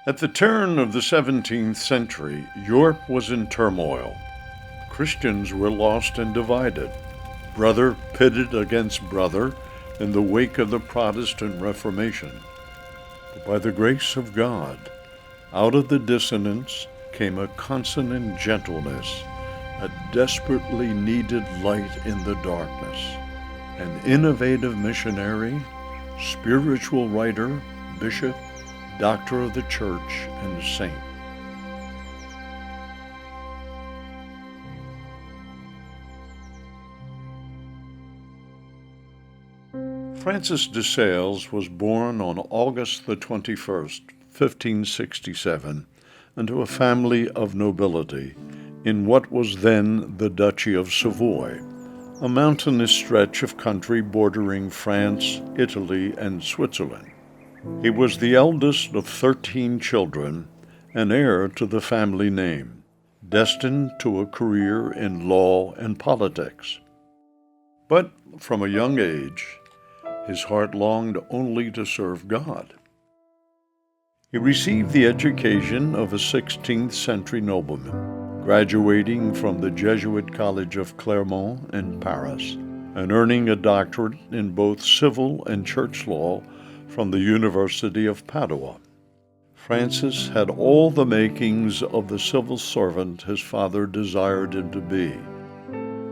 At the turn of the 17th century, Europe was in turmoil. Christians were lost and divided, brother pitted against brother in the wake of the Protestant Reformation. But by the grace of God, out of the dissonance came a consonant gentleness, a desperately needed light in the darkness, an innovative missionary, spiritual writer, bishop, doctor of the church, and saint. Francis de Sales was born on August the 21st, 1567, into a family of nobility in what was then the Duchy of Savoy, a mountainous stretch of country bordering France, Italy, and Switzerland. He was the eldest of 13 children and heir to the family name, destined to a career in law and politics. But from a young age, his heart longed only to serve God. He received the education of a 16th century nobleman, graduating from the Jesuit College of Clermont in Paris and earning a doctorate in both civil and church law from the University of Padua. Francis had all the makings of the civil servant his father desired him to be,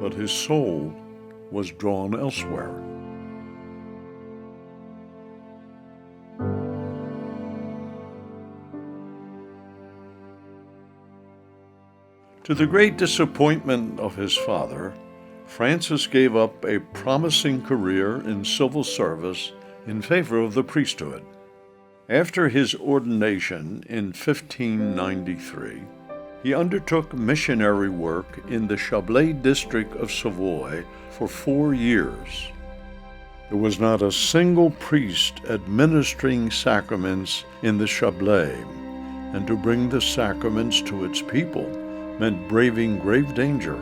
but his soul was drawn elsewhere. To the great disappointment of his father, Francis gave up a promising career in civil service in favor of the priesthood. After his ordination in 1593, he undertook missionary work in the Chablais district of Savoy for 4 years. There was not a single priest administering sacraments in the Chablais, and to bring the sacraments to its people meant braving grave danger.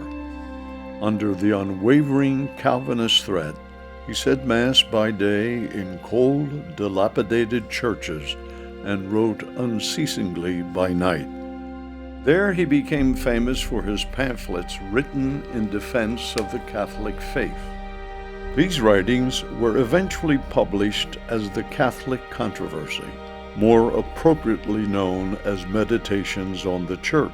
Under the unwavering Calvinist threat, he said Mass by day in cold, dilapidated churches and wrote unceasingly by night. There he became famous for his pamphlets written in defense of the Catholic faith. These writings were eventually published as the Catholic Controversy, more appropriately known as Meditations on the Church.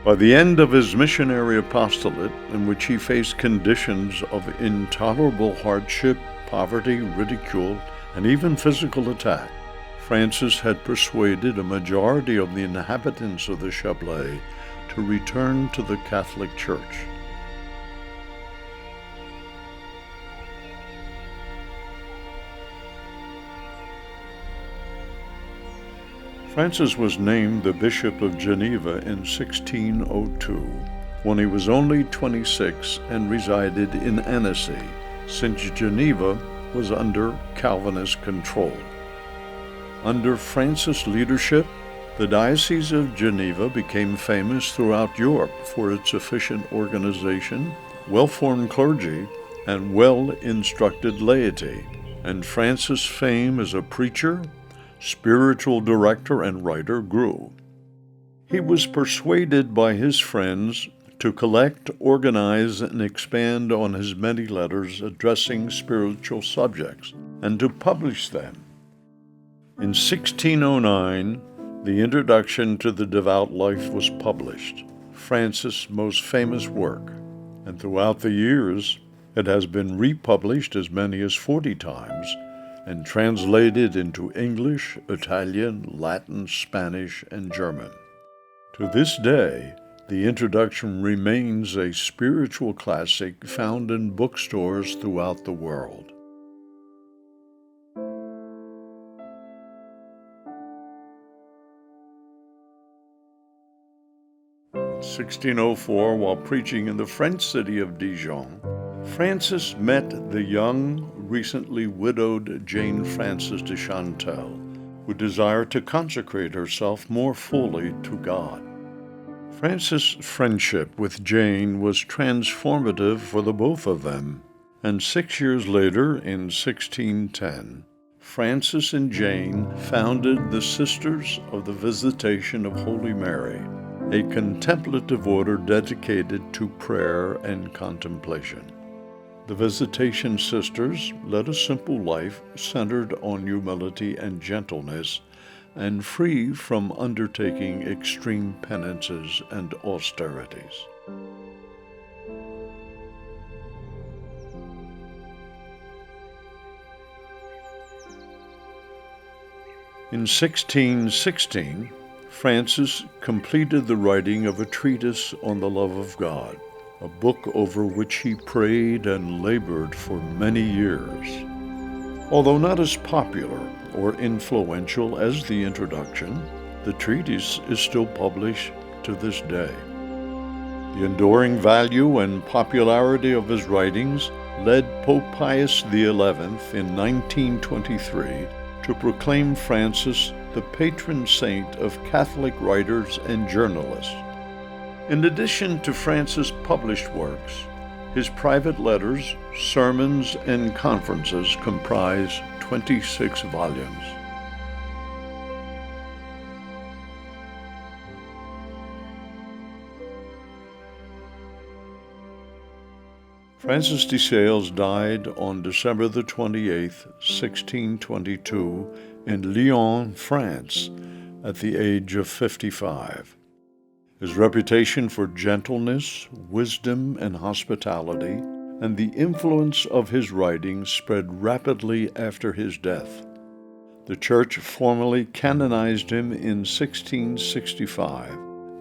By the end of his missionary apostolate, in which he faced conditions of intolerable hardship, poverty, ridicule, and even physical attack, Francis had persuaded a majority of the inhabitants of the Chablais to return to the Catholic Church. Francis was named the Bishop of Geneva in 1602, when he was only 26 and resided in Annecy, since Geneva was under Calvinist control. Under Francis' leadership, the Diocese of Geneva became famous throughout Europe for its efficient organization, well-formed clergy, and well-instructed laity, and Francis' fame as a preacher, spiritual director, and writer grew. He was persuaded by his friends to collect, organize, and expand on his many letters addressing spiritual subjects, and to publish them. In 1609, the Introduction to the Devout Life was published, Francis' most famous work, and throughout the years, it has been republished as many as 40 times, and translated into English, Italian, Latin, Spanish, and German. To this day, the Introduction remains a spiritual classic found in bookstores throughout the world. In 1604, while preaching in the French city of Dijon, Francis met the young, recently widowed Jane Frances de Chantal, who desired to consecrate herself more fully to God. Francis' friendship with Jane was transformative for the both of them, and 6 years later, in 1610, Francis and Jane founded the Sisters of the Visitation of Holy Mary, a contemplative order dedicated to prayer and contemplation. The Visitation Sisters led a simple life centered on humility and gentleness, and free from undertaking extreme penances and austerities. In 1616, Francis completed the writing of a treatise on the love of God, a book over which he prayed and labored for many years. Although not as popular or influential as the introduction, the treatise is still published to this day. The enduring value and popularity of his writings led Pope Pius XI in 1923 to proclaim Francis the patron saint of Catholic writers and journalists. In addition to Francis' published works, his private letters, sermons, and conferences comprise 26 volumes. Francis de Sales died on December the 28th, 1622, in Lyon, France, at the age of 55. His reputation for gentleness, wisdom, and hospitality, and the influence of his writings spread rapidly after his death. The Church formally canonized him in 1665,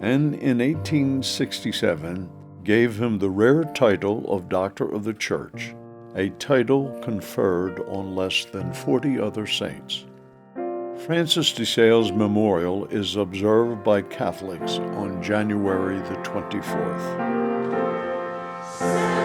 and in 1867 gave him the rare title of Doctor of the Church, a title conferred on less than 40 other saints. Francis de Sales' memorial is observed by Catholics on January the 24th.